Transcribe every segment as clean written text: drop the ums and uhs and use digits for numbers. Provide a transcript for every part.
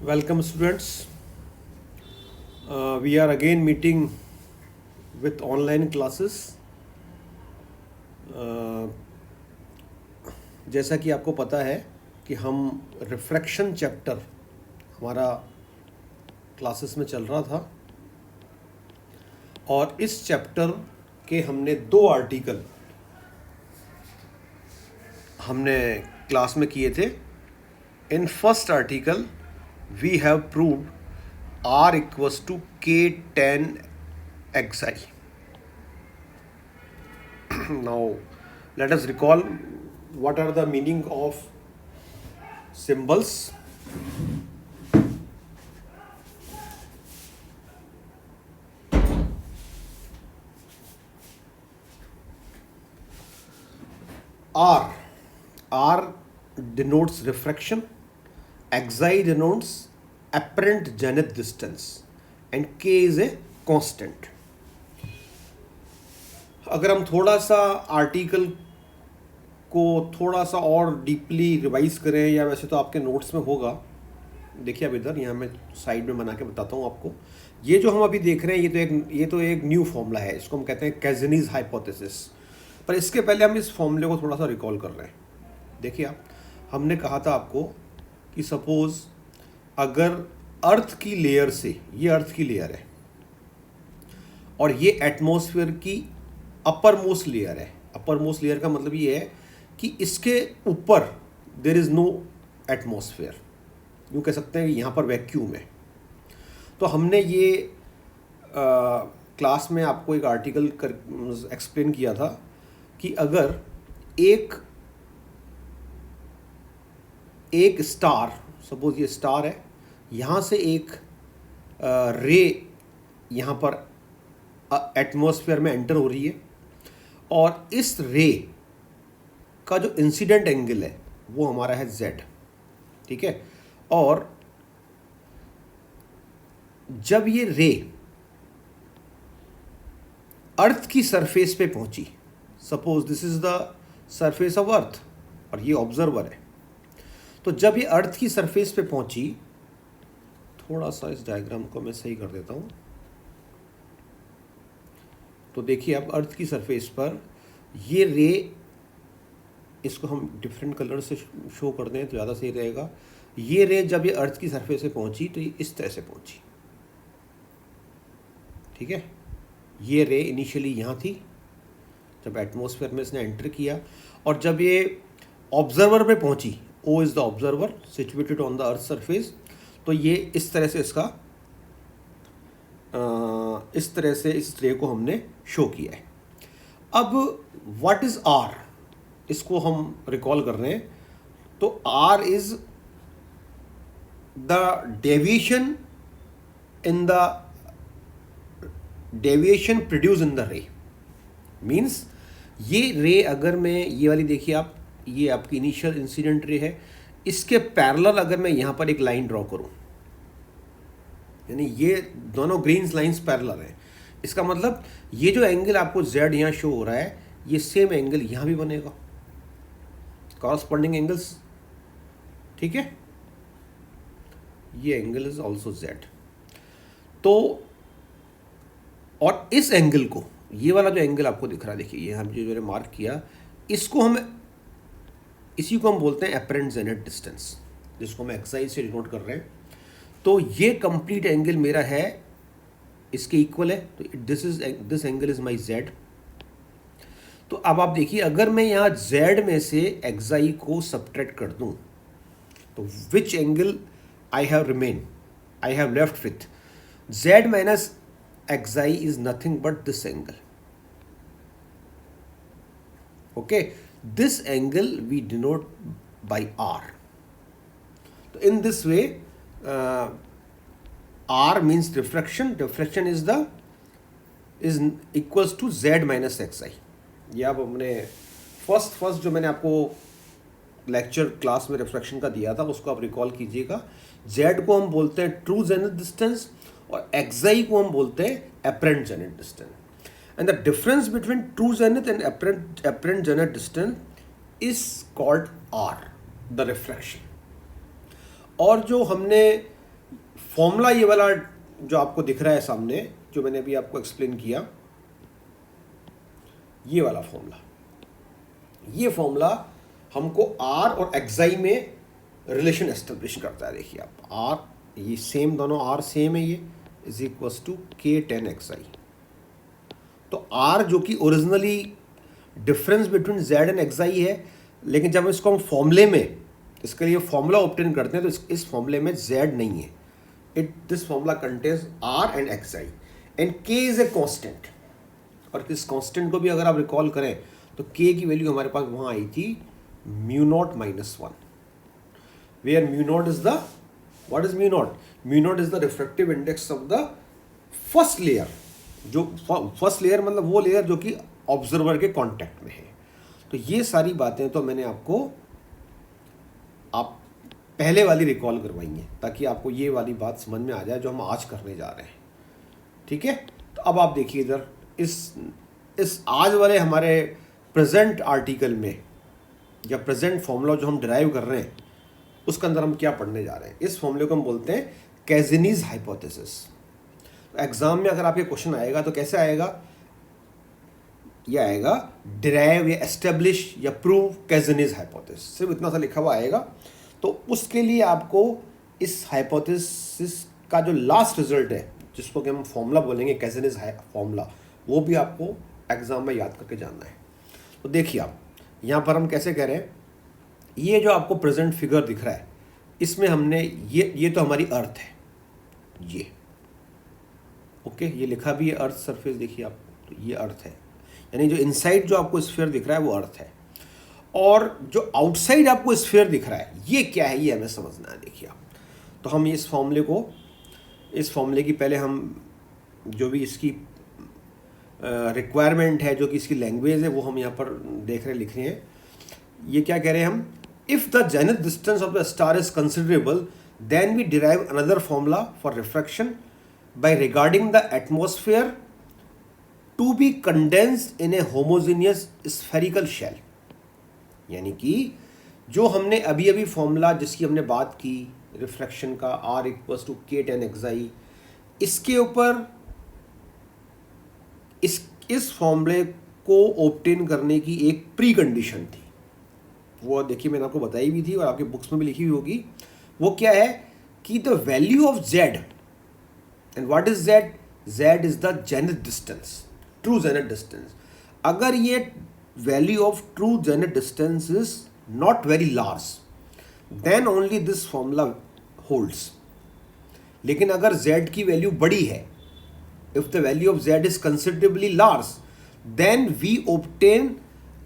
Welcome, students. We are again meeting with online classes. जैसा कि आपको पता है कि हम रिफ्रैक्शन चैप्टर हमारा क्लासेस में चल रहा था और इस चैप्टर के हमने दो आर्टिकल हमने क्लास में किए थे. In first article we have proved R equals to K tan xi. Now let us recall what are the meaning of symbols. R denotes refraction, xi denotes apparent zenith distance and k is a constant. अगर हम थोड़ा सा article को थोड़ा सा और deeply revise करें, या वैसे तो आपके नोट्स में होगा, देखिए अब इधर यहाँ मैं साइड में बना के बताता हूँ आपको. ये जो हम अभी देख रहे हैं ये तो एक न्यू फॉर्मूला है, इसको हम कहते हैं कैज़नीज़ हाइपोथेसिस. पर इसके पहले हम इस फॉर्मूले को थोड़ा सा रिकॉल कर रहे हैं. देखिए आप, हमने कहा था आपको कि सपोज अगर अर्थ की लेयर से, ये अर्थ की लेयर है और ये एटमॉस्फेयर की अपर मोस्ट लेयर है. अपर मोस्ट लेयर का मतलब ये है कि इसके ऊपर देयर इज़ नो एटमॉस्फेयर, यूँ कह सकते हैं कि यहाँ पर वैक्यूम है. तो हमने ये क्लास में आपको एक आर्टिकल एक्सप्लेन किया था कि अगर एक स्टार, सपोज ये स्टार है, यहाँ से एक रे यहाँ पर एटमॉस्फेयर में एंटर हो रही है और इस रे का जो इंसिडेंट एंगल है वो हमारा है z. ठीक है. और जब ये रे अर्थ की सरफेस पे पहुंची, suppose this is the surface of earth और ये ऑब्जर्वर है, तो जब ये अर्थ की सरफेस पे पहुंची, थोड़ा सा इस डायग्राम को मैं सही कर देता हूँ. तो देखिए अब अर्थ की सरफेस पर ये रे, इसको हम डिफरेंट कलर से शो कर दें तो ज़्यादा सही रहेगा. ये रे जब ये अर्थ की सरफेस पे पहुंची तो ये इस तरह से पहुंची. ठीक है. ये रे इनिशियली यहाँ थी जब एटमॉस्फेयर में इसने एंटर किया, और जब ये ऑब्जर्वर पे पहुंची, O is the observer situated on the earth surface, तो ये इस तरह से इस तरह से इस रे को हमने शो किया है. अब व्हाट इज़ R, इसको हम रिकॉल कर रहे हैं. तो R is the deviation produce in the रे. मीन्स ये रे, अगर मैं ये वाली देखिए आप, ये आपकी इनिशियल इंसिडेंट रे है, इसके पैरेलल अगर मैं यहाँ पर एक लाइन ड्रॉ करूँ, यानी ये दोनों ग्रीन लाइंस पैरेलल हैं, इसका मतलब ये जो एंगल आपको z यहाँ शो हो रहा है, ये सेम एंगल यहाँ भी बनेगा, कॉरस्पॉन्डिंग एंगल्स. ठीक है. ये एंगल इज ऑल्सो z. तो और इस एंगल को, ये वाला जो एंगल आपको दिख रहा है, देखिए ये हम जो मैंने मार्क किया, इसी को हम बोलते हैं अपरेंट जेनिथ डिस्टेंस, जिसको हम xi से डिनोट कर रहे हैं. तो ये कंप्लीट एंगल मेरा है, इसके इक्वल है, तो this angle is my z. तो अब आप देखिए, अगर मैं यहाँ z में से xi को सब्ट्रैक्ट कर दूं, तो which angle I have left with z minus xi is nothing but this angle. Okay. This angle we denote by r. तो in this way R means diffraction is equals to z minus xi. ये आप अपने first जो मैंने आपको lecture class में refraction का दिया था उसको आप रिकॉल कीजिएगा. z को हम बोलते हैं ट्रू जेनिथ डिस्टेंस और xi को हम बोलते हैं apparent zenith distance. And the difference between true zenith and apparent zenith distance is called R, the refraction. और जो हमने फॉर्मूला ये वाला जो आपको दिख रहा है सामने, जो मैंने अभी आपको एक्सप्लेन किया, ये वाला फॉर्मूला, ये फॉर्मूला हमको आर और एक्साई में रिलेशन एस्टेब्लिश करता है। देखिए आप, आर ये सेम, दोनों आर सेम है, ये is equals to k ten एक्साई। तो आर जो कि originally difference between Z and एक्साई है, लेकिन जब इसको हम फॉर्मूले में इसके लिए फॉर्मूला ऑब्टेन करते हैं तो इस फॉर्मूले में जेड नहीं है। This formula contains R and xi and K is a constant. और इस कांस्टेंट को भी अगर आप रिकॉल करें तो के की वैल्यू हमारे पास वहाँ आई थी mu naught minus one, where mu naught is the, what is mu naught? Mu naught is the refractive index of the first layer. जो फर्स्ट लेयर मतलब वो लेयर जो कि ऑब्जर्वर के कांटेक्ट में है। तो ये सारी बातें तो मैंने आपको आप पहले वाली रिकॉल करवाएंगे ताकि आपको ये वाली बात समझ में आ जाए जो हम आज करने जा रहे हैं। ठीक है, तो अब आप देखिए इधर इस आज वाले हमारे प्रेजेंट आर्टिकल में या प्रेजेंट फॉर्मूला जो हम डिराइव कर रहे हैं उसके अंदर हम क्या पढ़ने जा रहे हैं। इस फॉर्मूले को हम बोलते हैं कैज़नीज़ हाइपोथेसिस। एग्जाम में अगर आपके क्वेश्चन आएगा तो कैसे आएगा? ये आएगा डिराइव या एस्टेब्लिश या प्रूव कैज़नीज़ हाइपोथेसिस, सिर्फ इतना सा लिखा हुआ आएगा। तो उसके लिए आपको इस हाइपोथेसिस का जो लास्ट रिजल्ट है, जिसको कि हम फॉर्मूला बोलेंगे कैज़नीज़ फॉर्मूला, वो भी आपको एग्जाम में याद करके जानना है। तो देखिए आप यहाँ पर हम कैसे कह रहे हैं, ये जो आपको प्रेजेंट फिगर दिख रहा है इसमें हमने ये तो हमारी अर्थ है, ये ओके, ये लिखा भी है अर्थ सरफेस, देखिए आप, तो ये अर्थ है, यानी जो इनसाइड जो आपको स्फीयर दिख रहा है वो अर्थ है। और जो आउटसाइड आपको स्फीयर दिख रहा है ये क्या है, ये हमें समझना है। देखिए आप, तो हम इस फॉर्मूले की पहले हम जो भी इसकी रिक्वायरमेंट है, जो कि इसकी लैंग्वेज है, वो हम यहाँ पर लिख रहे हैं। ये क्या कह रहे हैं हम? If the zenith distance of the star is considerable then we derive another formula for refraction by regarding the atmosphere to be condensed in a homogeneous spherical shell। यानी कि जो हमने अभी फॉर्मूला जिसकी हमने बात की रिफ्रैक्शन का, R equals to k ten एक्साई, इसके ऊपर इस फॉर्मूले को ऑब्टेन करने की एक प्री कंडीशन थी। वो देखिए मैंने आपको बताई भी थी और आपके बुक्स में भी लिखी हुई होगी। वो क्या है कि the value of Z, and what is Z? Z is the zenith distance, true zenith distance। अगर ये value of true zenith distance is not very large, then only this formula holds। लेकिन अगर Z की value बड़ी है, if the value of Z is considerably large, then we obtain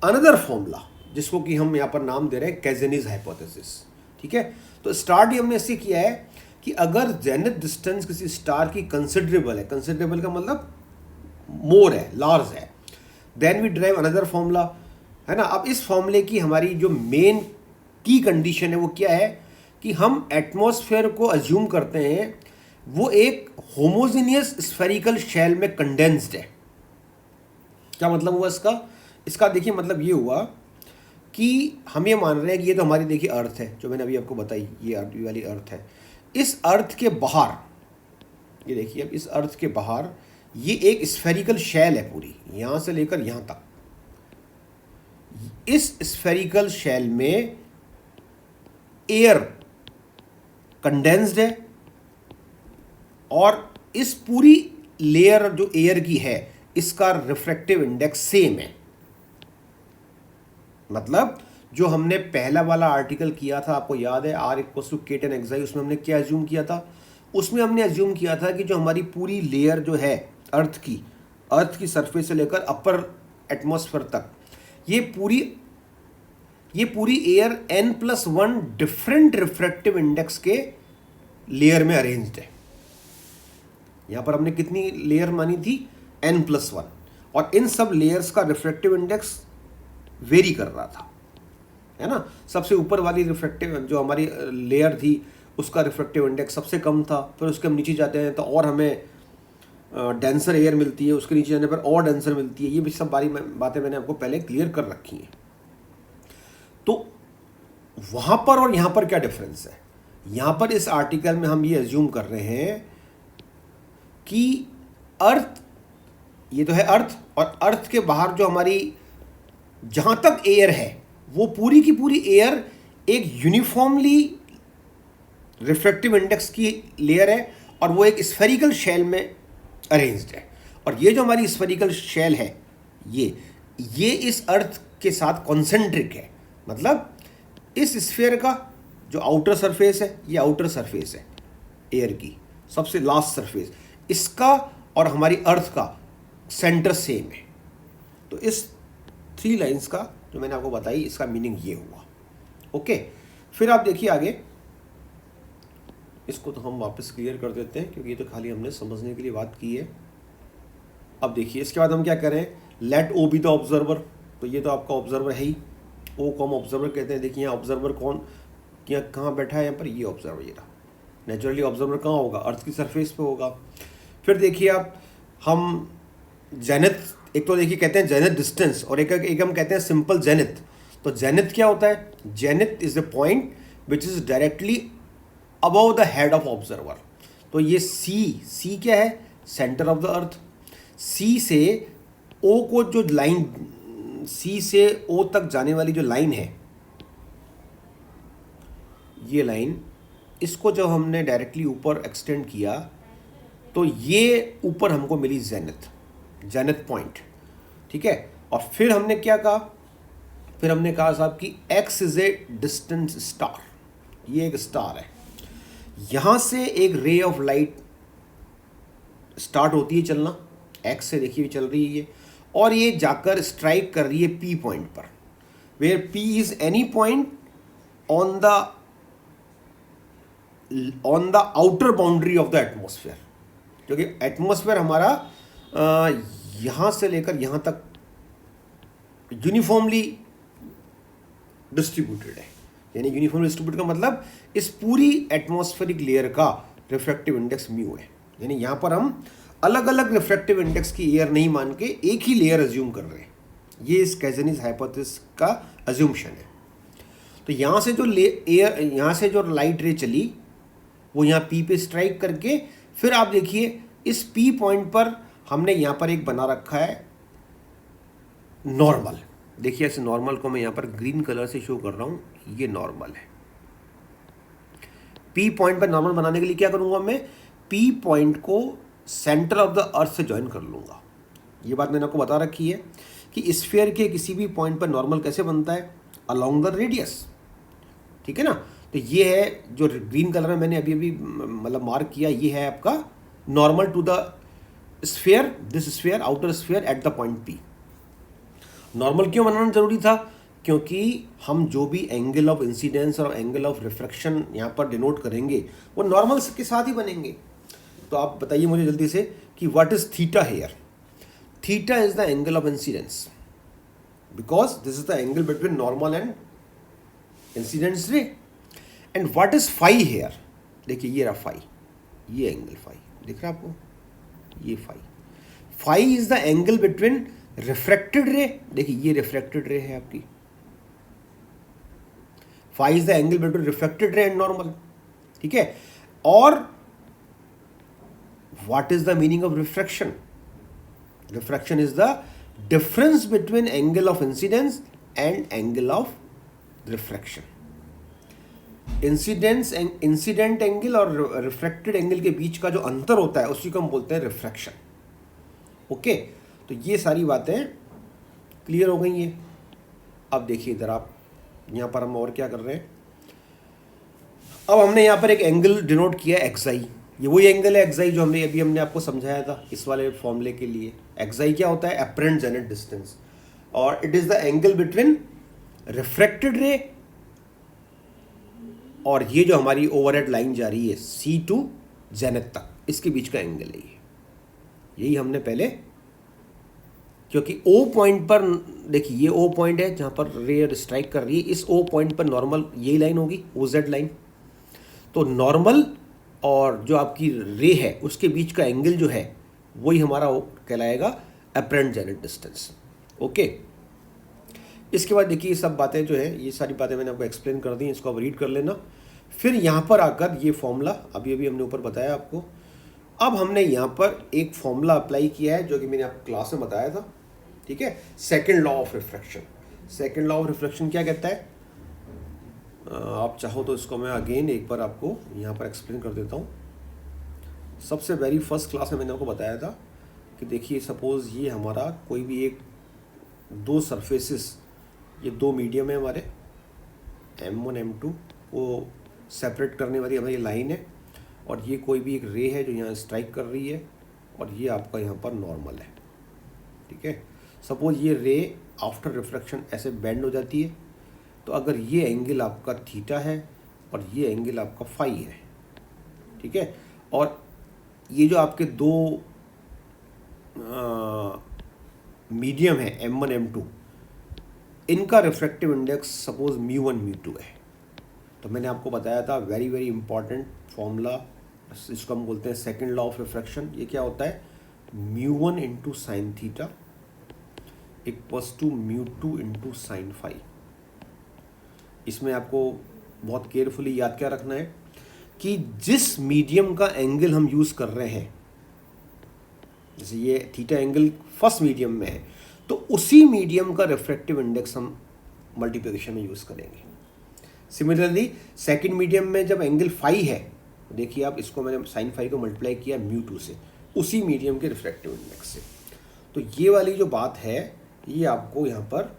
another formula, जिसको कि हम यहाँ पर नाम दे रहे हैं कैज़नीज़ हाइपोथेसिस। ठीक है, तो स्टार्ट ही हमने इससे किया है कि अगर जेनिथ डिस्टेंस किसी स्टार की कंसिडरेबल है, कंसिडरेबल का मतलब मोर है, लार्ज है, then we derive another formula, है ना। अब इस फॉर्मूले की हमारी जो मेन की कंडीशन है वो क्या है कि हम एटमॉस्फेयर को अज्यूम करते हैं वो एक होमोजेनियस स्फेरिकल शेल में कंडेंस्ड है। क्या मतलब हुआ इसका देखिए मतलब ये हुआ कि हम ये मान रहे हैं कि ये तो हमारी देखिए अर्थ है, जो मैंने अभी आपको बताई, ये वाली अर्थ है। इस अर्थ के बाहर, ये देखिए अब इस अर्थ के बाहर ये एक स्फेरिकल शेल है पूरी, यहाँ से लेकर यहाँ तक। इस स्फेरिकल शेल में एयर कंडेंस्ड है और इस पूरी लेयर जो एयर की है इसका रिफ्रैक्टिव इंडेक्स सेम है। मतलब जो हमने पहला वाला आर्टिकल किया था, आपको याद है, R equals to k ten एक्साई, उसमें हमने क्या एज्यूम किया था? उसमें हमने एज्यूम किया था कि जो हमारी पूरी लेयर जो है अर्थ की सरफेस से लेकर अपर एटमॉस्फेयर तक, ये पूरी air n+1 different refractive index के लेयर में अरेंज्ड है। यहाँ पर हमने कितनी लेयर मानी थी? n+1, और इन सब लेयर्स का रिफ्रैक्टिव इंडेक्स वेरी कर रहा था, है ना। सबसे ऊपर वाली रिफ्रैक्टिव जो हमारी लेयर थी उसका रिफ्रैक्टिव इंडेक्स सबसे कम था, फिर उसके हम नीचे जाते हैं तो और हमें डेंसर एयर मिलती है, उसके नीचे जाने पर और डेंसर मिलती है। ये भी सब बातें मैंने आपको पहले क्लियर कर रखी हैं। तो वहाँ पर और यहाँ पर क्या डिफरेंस है? यहाँ पर इस आर्टिकल में हम ये एज्यूम कर रहे हैं कि अर्थ, ये तो है अर्थ, और अर्थ के बाहर जो हमारी जहाँ तक एयर है वो पूरी की पूरी एयर एक यूनिफॉर्मली रिफ्रैक्टिव इंडेक्स की लेयर है और वो एक स्फेरिकल शेल में अरेंज्ड है। और ये जो हमारी स्फेरिकल शेल है ये इस अर्थ के साथ कॉन्सेंट्रिक है। मतलब इस स्फीयर का जो आउटर सरफेस है, ये आउटर सरफेस है एयर की, सबसे लास्ट सरफेस, इसका और हमारी अर्थ का सेंटर सेम है। तो इस 3 लाइंस का जो मैंने आपको बताई, इसका मीनिंग ये हुआ। ओके, फिर आप देखिए आगे, इसको तो हम वापस क्लियर कर देते हैं क्योंकि ये तो खाली हमने समझने के लिए बात की है। अब देखिए इसके बाद हम क्या करें, let O be the observer. तो ये तो आपका ऑब्जर्वर है ही, ओ को हम ऑब्जर्वर कहते हैं। देखिए यहाँ ऑब्जर्वर कौन, कहाँ बैठा है, यहाँ पर ये ऑब्जर्वर, ये रहा। नेचुरली ऑब्जर्वर कहाँ होगा, अर्थ की सरफेस पे होगा। फिर देखिए आप, हम जेनिथ, एक तो देखिए कहते हैं जेनिथ डिस्टेंस और एक हम कहते हैं सिंपल जेनिथ। तो जेनिथ क्या होता है, zenith is the point which is directly above the head of observer. तो ये सी क्या है, सेंटर ऑफ द अर्थ। सी से ओ को जो लाइन, सी से ओ तक जाने वाली जो लाइन है, ये लाइन, इसको जब हमने डायरेक्टली ऊपर एक्सटेंड किया तो ये ऊपर हमको मिली जेनिथ पॉइंट, ठीक है। और फिर हमने क्या कहा, फिर हमने कहा साहब कि x is a distance star, ये एक स्टार है। यहां से एक रे ऑफ लाइट स्टार्ट होती है चलना, एक्स से देखिए चल रही है ये, और ये जाकर स्ट्राइक कर रही है पी पॉइंट पर, where P is any point on the outer boundary of the atmosphere. क्योंकि एटमॉस्फेयर हमारा यहाँ से लेकर यहाँ तक यूनिफॉर्मली डिस्ट्रीब्यूटेड है। यानी यूनिफॉर्मली डिस्ट्रीब्यूटेड का मतलब इस पूरी एटमॉस्फेरिक लेयर का रिफ्रैक्टिव इंडेक्स म्यू है। यानी यहाँ पर हम अलग अलग रिफ्रैक्टिव इंडेक्स की एयर नहीं मान के एक ही लेयर अज्यूम कर रहे हैं। ये इस कैजनीज हाइपोथेसिस का अज्यूम्शन है। तो यहाँ से जो एयर, यहाँ से जो लाइट रे चली वो यहाँ पी पे स्ट्राइक करके, फिर आप देखिए इस पी पॉइंट पर हमने यहाँ पर एक बना रखा है नॉर्मल। देखिए इस नॉर्मल को मैं यहाँ पर ग्रीन कलर से शो कर रहा हूँ, ये नॉर्मल है। पी पॉइंट पर नॉर्मल बनाने के लिए क्या करूँगा, मैं पी पॉइंट को सेंटर ऑफ द अर्थ से ज्वाइन कर लूँगा। ये बात मैंने आपको बता रखी है कि स्फीयर के किसी भी पॉइंट पर नॉर्मल कैसे बनता है, अलोंग द रेडियस, ठीक है ना। तो ये है जो ग्रीन कलर में मैंने अभी मतलब मार्क किया, ये है आपका normal to the sphere, this sphere, outer sphere at the point P. Normal क्यों बनाना जरूरी था, क्योंकि हम जो भी एंगल ऑफ इंसिडेंस और एंगल ऑफ रिफ्रैक्शन यहाँ पर डिनोट करेंगे वो नॉर्मल के साथ ही बनेंगे। तो आप बताइए मुझे जल्दी से कि what is theta here. Theta is the angle of incidence because this is the angle between normal and incidence ray. And what is phi here, देखिए ये रहा फाई, ये एंगल फाई दिख रहा है आपको, ये phi is the angle between refracted ray, देखिए ये रिफ्रैक्टेड रे है आपकी, phi is the angle between refracted ray and normal, ठीक है। और what is the meaning of refraction, refraction is the difference between angle of incidence and angle of refraction. Incident angle और refracted angle के बीच का जो अंतर होता है उसी को हम बोलते हैं रिफ्रैक्शन। ओके, तो ये सारी बातें क्लियर हो गई हैं। अब देखिए इधर आप, यहाँ पर हम और क्या कर रहे हैं, अब हमने यहाँ पर एक एंगल डिनोट किया है एक्साई। ये वही एंगल है एक्साई जो हमने आपको समझाया था इस वाले फॉर्मूले के लिए। एक्साई क्या होता है, अपरेंट जेनिथ डिस्टेंस, और it is the angle between refracted रे और ये जो हमारी ओवरहेड लाइन जा रही है सी टू जेनिथ तक, इसके बीच का एंगल है ये। यही हमने पहले, क्योंकि ओ पॉइंट पर देखिए, ये ओ पॉइंट है जहाँ पर रे स्ट्राइक कर रही है, इस ओ पॉइंट पर नॉर्मल यही लाइन होगी, ओ जेड लाइन। तो नॉर्मल और जो आपकी रे है उसके बीच का एंगल जो है वही हमारा कहलाएगा अपरेंट जेनिथ डिस्टेंस। ओके, इसके बाद देखिए ये सब बातें जो है, ये सारी बातें मैंने आपको एक्सप्लेन कर दी, इसको आप रीड कर लेना। फिर यहाँ पर आकर ये फॉर्मूला अभी अभी हमने ऊपर बताया आपको, अब हमने यहाँ पर एक फॉर्मूला अप्लाई किया है जो कि मैंने आपको क्लास में बताया था, ठीक है। Second law of refraction. Second law of refraction क्या कहता है, आप चाहो तो इसको मैं अगेन एक बार आपको यहाँ पर एक्सप्लेन कर देता हूँ। सबसे वेरी फर्स्ट क्लास में मैंने आपको बताया था कि देखिए सपोज़ ये हमारा कोई भी एक दो सरफेसेस, ये दो मीडियम है हमारे M1 M2 को सेपरेट करने वाली हमारी लाइन है, और ये कोई भी एक रे है जो यहाँ स्ट्राइक कर रही है, और ये आपका यहाँ पर नॉर्मल है, ठीक है। सपोज ये रे आफ्टर रिफ्रैक्शन ऐसे बेंड हो जाती है, तो अगर ये एंगल आपका थीटा है और ये एंगल आपका फाई है, ठीक है, और ये जो आपके दो मीडियम है M1 M2, इनका रिफ्रैक्टिव इंडेक्स सपोज μ1 μ2 है। तो मैंने आपको बताया था वेरी वेरी इंपॉर्टेंट फॉर्मूला, इसको हम बोलते हैं सेकंड लॉ ऑफ रिफ्रैक्शन। ये क्या होता है, μ1 into sine theta equals to μ2 into sine phi. इसमें आपको बहुत केयरफुली याद क्या रखना है कि जिस मीडियम का एंगल हम यूज़ कर रहे हैं, जैसे ये थीटा एंगल फर्स्ट मीडियम में है, तो उसी मीडियम का रिफ्रैक्टिव इंडेक्स हम मल्टीप्लिकेशन में यूज़ करेंगे। सिमिलरली सेकंड मीडियम में जब एंगल फाई है, देखिए आप इसको मैंने साइन फाई को मल्टीप्लाई किया μ2 से, उसी मीडियम के रिफ्रैक्टिव इंडेक्स से। तो ये वाली जो बात है ये आपको यहाँ पर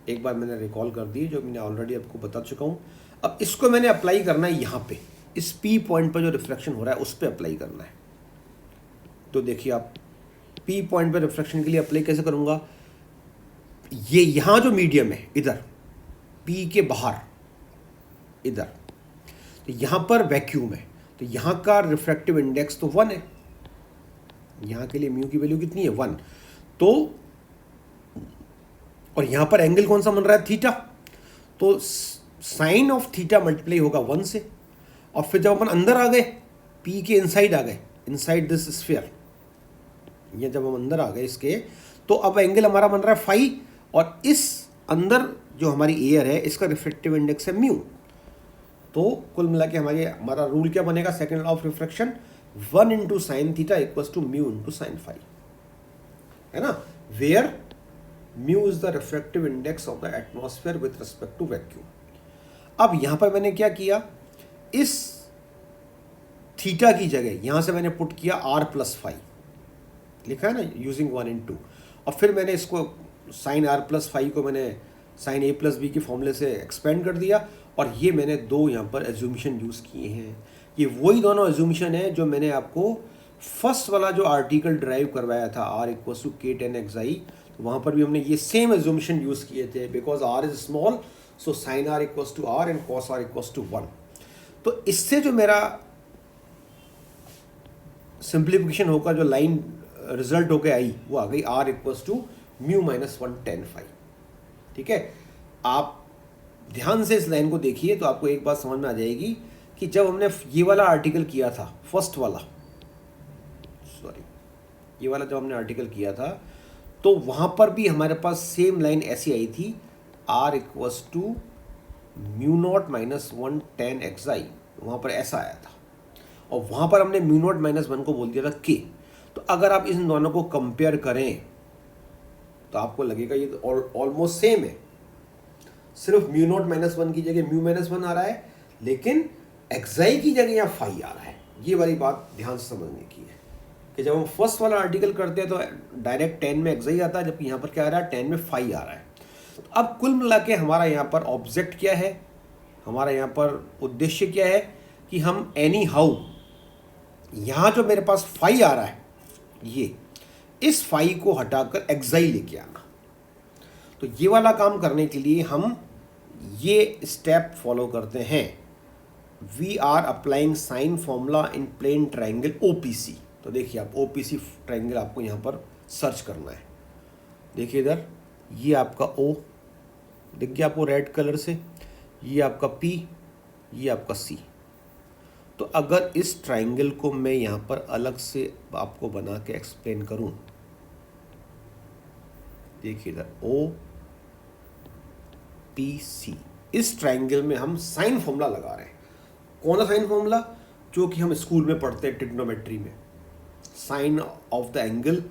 एक बार मैंने रिकॉल कर दी, जो मैंने ऑलरेडी आपको बता चुका हूँ। अब इसको मैंने अप्लाई करना है यहाँ पे, इस P पॉइंट पर जो रिफ्रैक्शन हो रहा है उस पर अप्लाई करना है। तो देखिए आप P पॉइंट पर रिफ्रैक्शन के लिए अप्लाई कैसे करूँगा, ये यहाँ जो मीडियम है इधर P के बाहर इधर, तो यहाँ पर वैक्यूम है, तो यहाँ का रिफ्रैक्टिव इंडेक्स तो 1 है, यहाँ के लिए म्यू की वैल्यू कितनी है 1, तो और यहाँ पर एंगल कौन सा बन रहा है थीटा, तो साइन ऑफ थीटा मल्टीप्लाई होगा 1 से, और फिर जब अपन अंदर आ गए P के इनसाइड आ गए, इनसाइड दिस स्फीयर, ये जब हम अंदर आ गए इसके, तो अब एंगल हमारा बन रहा है फाई, और इस अंदर जो हमारी एयर है इसका रिफ्रैक्टिव इंडेक्स है म्यू। तो कुल मिला के हमारा रूल क्या बनेगा, second law of refraction 1 into sine theta equals to mu into sine phi, है ना, where mu is the refractive index of the atmosphere with respect to vacuum. अब यहां पर मैंने क्या किया, इस थीटा की जगह यहां से मैंने पुट किया r प्लस फाई, लिखा है ना यूजिंग 1 इन 2, और फिर मैंने इसको साइन r प्लस फाई को मैंने साइन a प्लस बी के फॉर्मूले से एक्सपेंड कर दिया, और ये मैंने दो यहाँ पर एज्यूमिशन यूज़ किए हैं। ये वही दोनों एज्यूमिशन है जो मैंने आपको फर्स्ट वाला जो आर्टिकल ड्राइव करवाया था r equals to k tan xi, तो वहाँ पर भी हमने ये सेम एज्यूमिशन यूज़ किए थे, because r is small, so sine r equals to r and cos r equals to 1। तो इससे जो मेरा सिंप्लीफिकेशन होकर जो लाइन रिजल्ट होकर आई वो आ गई r equals to mu minus 1 tan phi, ठीक है। आप ध्यान से इस लाइन को देखिए तो आपको एक बात समझ में आ जाएगी कि जब हमने ये वाला आर्टिकल किया था, फर्स्ट वाला, सॉरी ये वाला जब हमने आर्टिकल किया था, तो वहाँ पर भी हमारे पास सेम लाइन ऐसी आई थी, r equals to mu naught minus 1 tan xi, वहाँ पर ऐसा आया था, और वहाँ पर हमने म्यू नॉट माइनस 1 को बोल दिया था k। तो अगर आप इन दोनों को कंपेयर करें तो आपको लगेगा ये तो ऑलमोस्ट सेम है, सिर्फ म्यू नॉट माइनस 1 की जगह म्यू माइनस 1 आ रहा है, लेकिन एक्साई की जगह यहाँ फाई आ रहा है। ये वाली बात ध्यान से समझने की है कि जब हम फर्स्ट वाला आर्टिकल करते हैं तो डायरेक्ट 10 में एक्साई आता है, जबकि यहाँ पर क्या आ रहा है 10 में फाई आ रहा है। तो अब कुल मिला के हमारा यहाँ पर ऑब्जेक्ट क्या है, हमारा यहाँ पर उद्देश्य क्या है कि हम एनी हाउ यहाँ जो मेरे पास फाई आ रहा है, ये इस फाई को हटाकर एक्साई लेके आना। तो ये वाला काम करने के लिए हम ये स्टेप फॉलो करते हैं, we are applying sine formula in plane triangle OPC। तो देखिए आप OPC ट्राइंगल आपको यहाँ पर सर्च करना है, देखिए इधर ये आपका O दिख गया आपको रेड कलर से, ये आपका P, ये आपका C। तो अगर इस ट्राइंगल को मैं यहाँ पर अलग से आपको बना के एक्सप्लेन करूँ, देखिए इधर OPC, इस ट्राइंगल में हम साइन फॉर्मूला लगा रहे हैं। कौन सा साइन फॉर्मूला? जो कि हम स्कूल में पढ़ते हैं ट्रिग्नोमेट्री में, साइन ऑफ द एंगल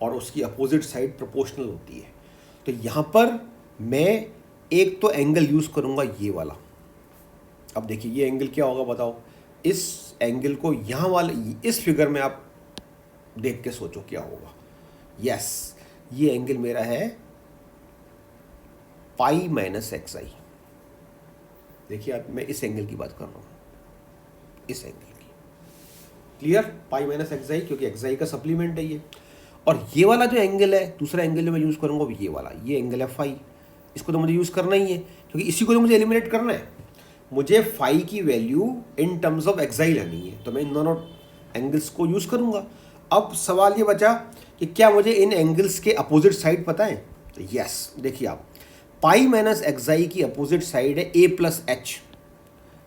और उसकी अपोजिट साइड प्रोपोर्शनल होती है। तो यहाँ पर मैं एक तो एंगल यूज़ करूँगा ये वाला। अब देखिए ये एंगल क्या होगा बताओ, इस एंगल को यहाँ वाले इस फिगर में आप देख के सोचो क्या होगा। यस, ये एंगल मेरा है पाई माइनस एक्स आई। देखिए अब मैं इस एंगल की बात कर रहा हूँ, इस एंगल की। क्लियर? पाई माइनस एक्स आई, क्योंकि एक्स आई का सप्लीमेंट है ये। और ये वाला जो एंगल है, दूसरा एंगल जो मैं यूज़ करूँगा वो ये वाला, ये एंगल है फाई। इसको तो मुझे यूज़ करना ही है, क्योंकि इसी को तो मुझे एलिमिनेट करना है। मुझे फाई की value in terms of x i लेनी है, तो मैं इन दोनों एंगल्स को यूज़ करूँगा। अब सवाल ये बचा कि क्या मुझे इन एंगल्स के अपोजिट साइड पता है? तो यस, देखिए आप, पाई माइनस एक्स आई की अपोजिट साइड है ए प्लस एच।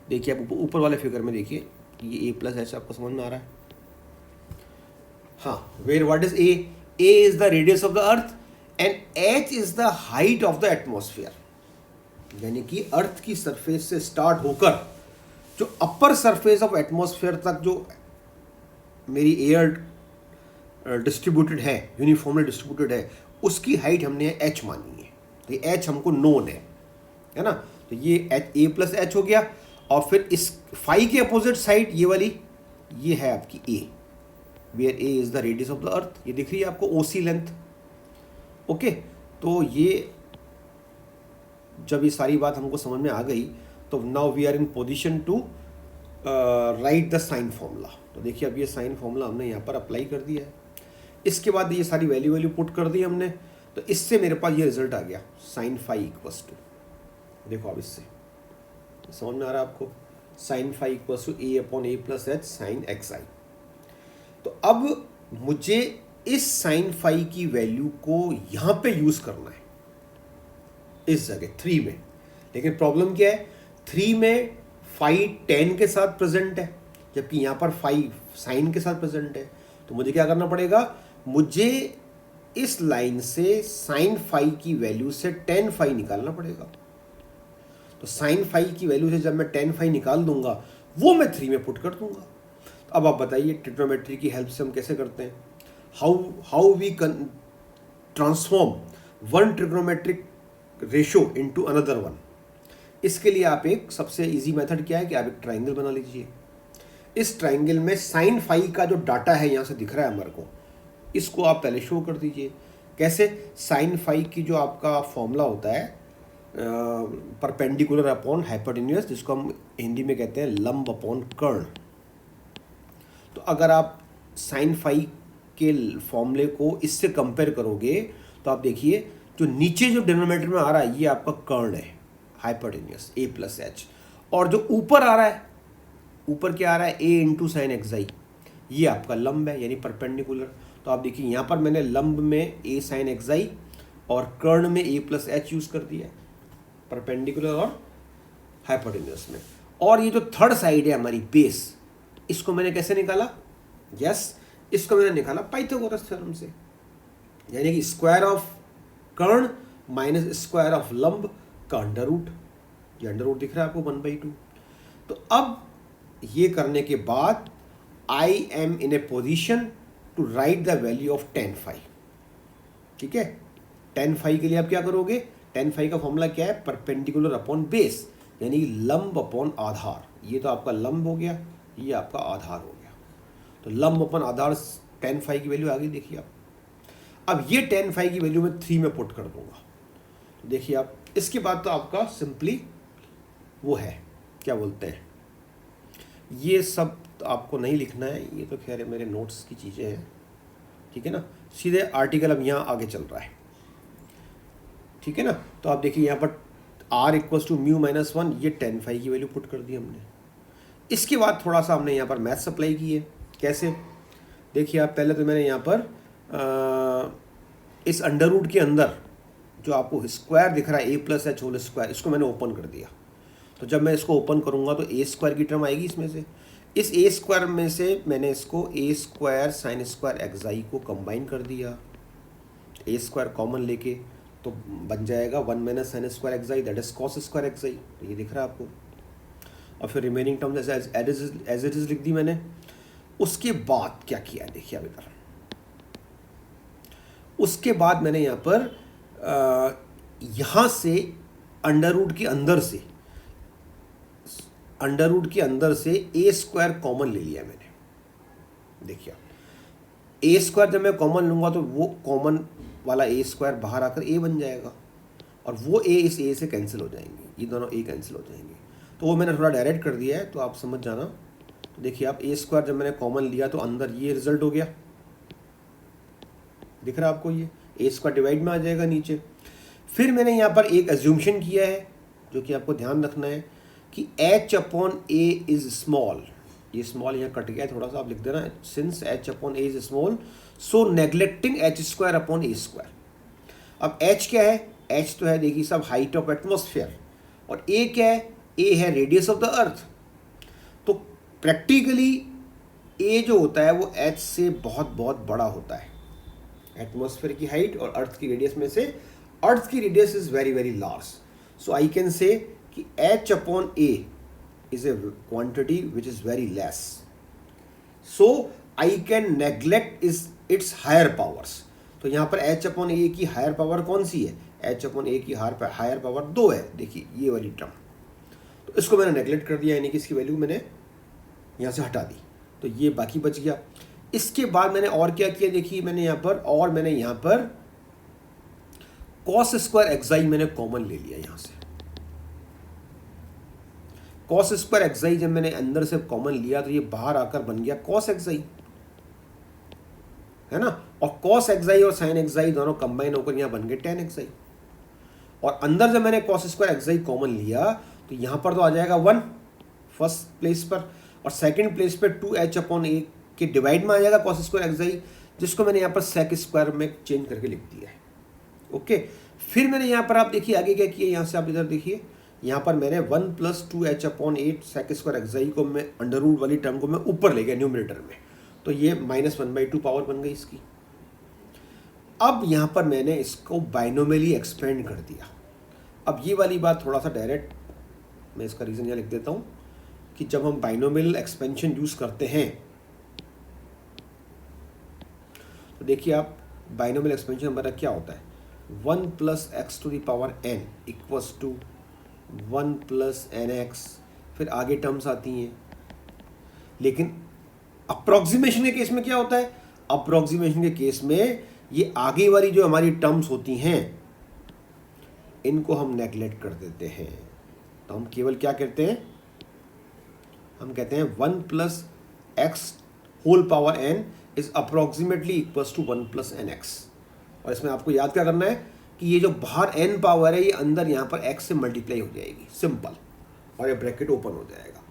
देखिए आप ऊपर वाले फिगर में देखिए, ये ए प्लस एच आपको समझ में आ रहा है? हाँ, where what is a? A is the radius of the earth and h is the height of the atmosphere. यानी कि अर्थ की सरफेस से स्टार्ट होकर जो अपर सरफेस ऑफ एटमॉस्फेयर तक जो मेरी एयर डिस्ट्रीब्यूटेड है, यूनिफॉर्मली डिस्ट्रीब्यूटेड है, उसकी हाइट हमने एच मानी है। तो ये एच हमको नोन है ना? तो ये एच ए प्लस एच हो गया। और फिर इस फाई के अपोजिट साइड ये वाली, ये है आपकी a, where a is the radius of the earth. ये दिख रही है आपको ओसी लेंथ। ओके, तो ये जब ये सारी बात हमको समझ में आ गई, तो now we are in position to write the sine formula. तो देखिए अब ये साइन फॉर्मूला हमने यहाँ पर अप्लाई कर दिया है। इसके बाद ये सारी वैल्यू पुट कर दी हमने, तो इससे मेरे पास ये रिजल्ट आ गया, साइन फाई इक्वल्स टू, देखो अब इससे समझ में आ रहा है आपको, sine phi equals to a upon a plus h sine x i. तो अब मुझे इस साइन फाई की वैल्यू को यहाँ पे यूज़ करना है, इस जगह 3 में। लेकिन प्रॉब्लम क्या है, 3 में फाई 10 के साथ प्रेजेंट है, जबकि यहाँ पर फाई साइन के साथ प्रेजेंट है। तो मुझे क्या करना पड़ेगा, मुझे इस लाइन से साइन फाई की वैल्यू से 10 फाई निकालना पड़ेगा। तो साइन फाई की वैल्यू से जब मैं 10 फाई निकाल दूंगा, वो मैं 3 में पुट कर दूंगा। तो अब आप बताइए ट्रिग्नोमेट्री की हेल्प से हम कैसे करते हैं, how we can transform one trigonometric ratio into another one. इसके लिए आप एक सबसे इजी मेथड क्या है कि आप एक ट्राइंगल बना लीजिए। इस ट्राइंगल में साइन फाई का जो डाटा है यहाँ से दिख रहा है हमारे को, इसको आप पहले शो कर दीजिए। कैसे? साइन फाई की जो आपका फॉर्मूला होता है परपेंडिकुलर अपॉन हाइपोटेन्यूज, जिसको हम हिंदी में कहते हैं लंब अपॉन कर्ण। तो अगर आप साइन फाई के फॉर्मूले को इससे कंपेयर करोगे, तो आप देखिए जो नीचे जो डिनोमिनेटर में आ रहा है ये आपका कर्ण है, हाइपोटेन्यूज ए प्लस एच। और जो ऊपर आ रहा है, ऊपर क्या आ रहा है, ए इंटू साइन एक्स आई, ये आपका लंब है यानी परपेंडिकुलर। तो आप देखिए यहाँ पर मैंने लंब में ए साइन एक्स आई और कर्ण में ए प्लस एच यूज़ कर दिया है, परपेंडिकुलर और हाइपोटेन्यूज में। और ये जो थर्ड साइड है हमारी बेस, इसको मैंने कैसे निकाला? यस, इसको मैंने निकाला पाइथागोरस थ्योरम से, यानी कि स्क्वायर ऑफ कर्ण माइनस स्क्वायर ऑफ लंब का अंडर रूट। ये अंडर रूट दिख रहा है आपको 1/2। तो अब ये करने के बाद I am in a position to write the value of 10 phi. ठीक है, 10 फाई के लिए आप क्या करोगे, 10 फाई का फॉर्मूला क्या है, परपेंडिकुलर अपॉन बेस, यानी लंब अपॉन आधार। ये तो आपका लंब हो गया, ये आपका आधार हो गया। तो लंब अपॉन आधार 10 फाई की वैल्यू आ गई। देखिए आप, अब ये 10 फाई की वैल्यू मैं 3 में पुट कर दूंगा। तो देखिए आप, इसके बाद तो आपका सिंपली वो है, क्या बोलते हैं, ये सब तो आपको नहीं लिखना है, ये तो खैर मेरे नोट्स की चीज़ें हैं। ठीक है ना, सीधे आर्टिकल अब यहाँ आगे चल रहा है। ठीक है ना, तो आप देखिए यहाँ पर r equals to mu minus 1, ये 10 फाई की वैल्यू पुट कर दी हमने। इसके बाद थोड़ा सा हमने यहाँ पर मैथ्स अप्लाई किए। कैसे? देखिए आप, पहले तो मैंने यहाँ पर इस अंडर रूट के अंदर जो आपको स्क्वायर दिख रहा है ए प्लस एच होल स्क्वायर, इसको मैंने ओपन कर दिया। तो जब मैं इसको ओपन करूँगा तो ए स्क्वायर की टर्म आएगी इसमें से। इस ए स्क्वायर में से मैंने इसको ए स्क्वायर साइन स्क्वायर एक्स आई को कंबाइन कर दिया, ए स्क्वायर कॉमन लेके, तो बन जाएगा 1 minus sine square x i, that is cos square x i. तो ये दिख रहा है आपको। और फिर remaining terms as it is लिख दी मैंने। उसके बाद क्या किया देखिए अब इधर, उसके बाद मैंने यहाँ पर यहाँ से अंडर रूट के अंदर से ए स्क्वायर कॉमन ले लिया मैंने। देखिए ए स्क्वायर जब मैं कॉमन लूँगा तो वो कॉमन वाला ए स्क्वायर बाहर आकर ए बन जाएगा, और वो ए इस ए से कैंसिल हो जाएंगे, ये दोनों ए कैंसिल हो जाएंगे। तो वो मैंने थोड़ा डायरेक्ट कर दिया है, तो आप समझ जाना। तो देखिए आप ए स्क्वायर जब मैंने कॉमन लिया तो अंदर ये रिजल्ट हो गया, दिख रहा है आपको, ये ए स्क्वायर डिवाइड में आ जाएगा नीचे। फिर मैंने यहाँ पर एक एज्यूमशन किया है जो कि आपको ध्यान रखना है कि h upon A is small, ये स्मॉल यहाँ कट गया है थोड़ा सा, आप लिख देना since h upon A is small so neglecting h square upon A square. अब h क्या है, h तो है देखिए सब हाइट ऑफ एटमॉस्फेयर, और a क्या है, a है रेडियस ऑफ द अर्थ। तो प्रैक्टिकली a जो होता है वो h से बहुत बहुत बड़ा होता है, एटमॉस्फेयर की हाइट और अर्थ की रेडियस में से अर्थ की radius is very very large. So I can say कि h upon a is a quantity which is very less, so I can neglect its higher powers। तो यहाँ पर h अपॉन a की हायर पावर कौन सी है, h upon a की higher power 2 है, देखिए ये वाली टर्म। तो इसको मैंने नेग्लेक्ट कर दिया, यानी कि इसकी वैल्यू मैंने यहाँ से हटा दी, तो ये बाकी बच गया। इसके बाद मैंने और क्या किया देखिए, मैंने यहाँ पर cos स्क्वायर एक्साई मैंने कॉमन ले लिया यहाँ से। cos स्क्वायर एक्साई जब मैंने अंदर से कॉमन लिया तो ये बाहर आकर बन गया cos एक्साई, है ना, और cos एक्साई और sin एक्साई दोनों कंबाइन होकर यहाँ बन गए tan एक्साई। और अंदर जब मैंने cos स्क्वायर एक्साई कॉमन लिया तो यहाँ पर तो आ जाएगा 1 फर्स्ट प्लेस पर, और सेकंड प्लेस पे 2h अपॉन a के डिवाइड में आ जाएगा cos स्क्वायर एक्साई, जिसको मैंने यहाँ पर sec स्क्वायर में चेंज करके लिख दिया है। ओके, फिर मैंने यहाँ पर आप देखिए आगे क्या किया, यहाँ से आप इधर देखिए, यहाँ पर मैंने 1 + 2h अपॉन 8 सेक स्क्वायर एक्साई को मैं अंडर रूट वाली टर्म को मैं ऊपर ले गया न्यूमरेटर में, तो ये -1/2 पावर बन गई इसकी। अब यहाँ पर मैंने इसको बाइनोमियली एक्सपेंड कर दिया। अब ये वाली बात थोड़ा सा डायरेक्ट मैं इसका रीज़न यहाँ लिख देता हूँ कि जब हम बाइनोमियल एक्सपेंशन यूज़ करते हैं तो देखिए आप बाइनोमियल एक्सपेंशन हमारा क्या होता है, 1 + x to the power n equals to 1 + nx, फिर आगे टर्म्स आती हैं। लेकिन अप्रॉक्सीमेशन के केस में क्या होता है, अप्रॉक्सीमेशन के केस में ये आगे वाली जो हमारी टर्म्स होती हैं इनको हम नेगलेक्ट कर देते हैं। तो हम केवल क्या कहते हैं, हम कहते हैं 1 + x whole power n is approximately equals to 1 + nx। और इसमें आपको याद क्या करना है कि ये जो बाहर n पावर है ये अंदर यहाँ पर x से मल्टीप्लाई हो जाएगी, सिंपल, और ये ब्रैकेट ओपन हो जाएगा।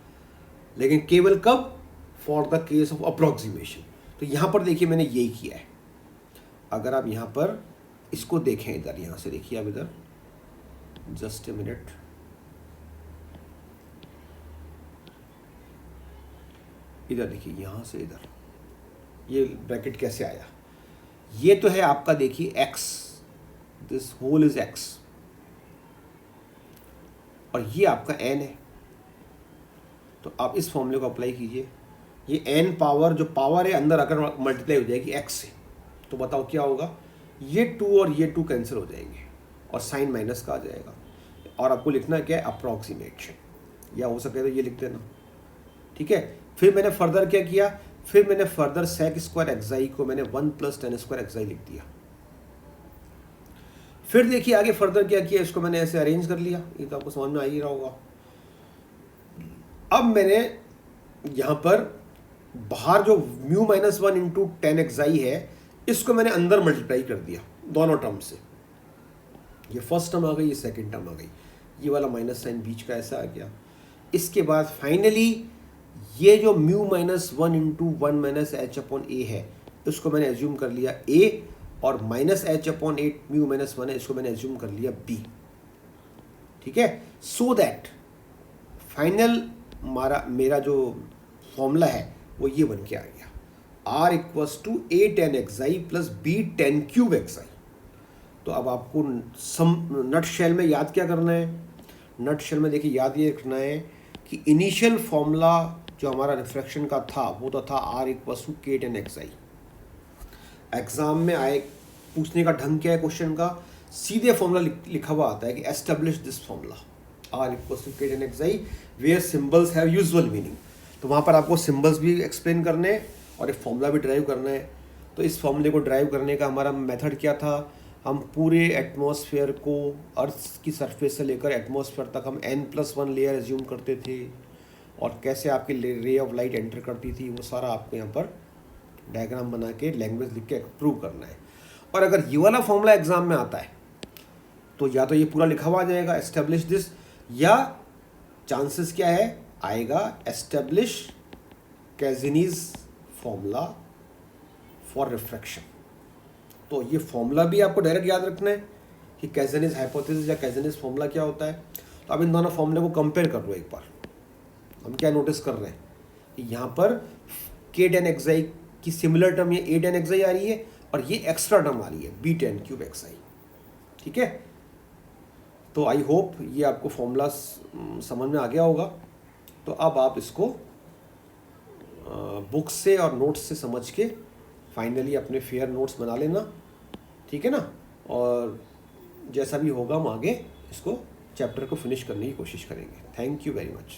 लेकिन केवल कब, for the case of approximation. तो यहाँ पर देखिए मैंने यही किया है। अगर आप यहाँ पर इसको देखें, इधर यहाँ से देखिए आप इधर, जस्ट ए मिनट, इधर देखिए यहाँ से इधर ये ब्रैकेट कैसे आया, ये तो है आपका देखिए x, this whole is x, और ये आपका n है। तो आप इस फॉर्मूले को अप्लाई कीजिए, ये n पावर जो पावर है अंदर आकर मल्टीप्लाई हो जाएगी x से, तो बताओ क्या होगा, ये 2 और ये 2 कैंसिल हो जाएंगे और साइन माइनस का आ जाएगा। और आपको लिखना क्या है, अप्रॉक्सीमेशन, या हो सके तो ये लिख देना, ठीक है। फिर मैंने फर्दर क्या किया, फिर मैंने फर्दर सेक स्क्वायर एक्साई को मैंने 1 + tan स्क्वायर एक्साई लिख दिया। फिर देखिए आगे फर्दर क्या किया, इसको मैंने ऐसे अरेंज कर लिया, ये तो आपको समझ में आ ही रहा होगा। अब मैंने यहाँ पर बाहर जो μ-1 × tan एक्साई है इसको मैंने अंदर मल्टीप्लाई कर दिया दोनों टर्म से। ये फर्स्ट टर्म आ गई, ये सेकंड टर्म आ गई, ये वाला माइनस साइन बीच का ऐसा आ गया। इसके बाद फाइनली ये जो μ-1 × 1 - h अपॉन a है इसको मैंने एज्यूम कर लिया a, और -h अपॉन 8 μ-1 है इसको मैंने एज्यूम कर लिया b, ठीक है। सो दैट फाइनल मेरा जो फॉर्मूला है वो ये बन के आ गया, r = a tan xi + b tan cube xi। तो अब आपको नट शेल में याद क्या करना है, नट शेल में देखिए याद ये रखना है कि इनिशियल फॉर्मूला जो हमारा रिफ्रैक्शन का था वो तो था R equals to k tan x I. Exam में आए पूछने का ढंग क्या है क्वेश्चन का, सीधे फॉर्मूला लिखा हुआ आता है कि establish this formula R equals to k tan x i where symbols have usual meaning. तो वहाँ पर आपको सिम्बल्स भी एक्सप्लेन करने हैं और एक फॉर्मूला भी ड्राइव करना है। तो इस फॉर्मूले को ड्राइव करने का हमारा मेथड क्या था, हम पूरे एटमॉस्फेयर को अर्थ की सरफेस से लेकर एटमॉस्फेयर तक हम n+1 लेयर एज्यूम करते थे और कैसे आपकी रे ऑफ लाइट एंटर करती थी वो सारा आपको यहाँ पर डायग्राम बना के लैंग्वेज लिख के प्रूव करना है। और अगर ये वाला फॉर्मूला एग्जाम में आता है तो या तो ये पूरा लिखा हुआ आ जाएगा एस्टेब्लिश दिस, या चांसेस क्या है आएगा एस्टेब्लिश कैज़िनीज फॉर्मूला फॉर रिफ्रैक्शन। तो ये फॉर्मूला भी आपको डायरेक्ट याद रखना है कि कैज़िनीज हाइपोथेसिस या कैज़िनीज फॉर्मूला क्या होता है। तो अब इन दोनों फॉर्मूले को कंपेयर कर लो एक बार। हम क्या नोटिस कर रहे हैं कि यहाँ पर के टेन एक्स आई की सिमिलर टर्म ये ए टेन एक्स आई आ रही है और ये एक्स्ट्रा टर्म आ रही है बी टेन क्यूब एक्स आई। ठीक है, तो आई होप ये आपको फॉर्मूला समझ में आ गया होगा। तो अब आप इसको बुक से और नोट्स से समझ के फाइनली अपने फेयर नोट्स बना लेना, ठीक है ना। और जैसा भी होगा हम आगे इसको चैप्टर को फिनिश करने की कोशिश करेंगे। Thank you very much.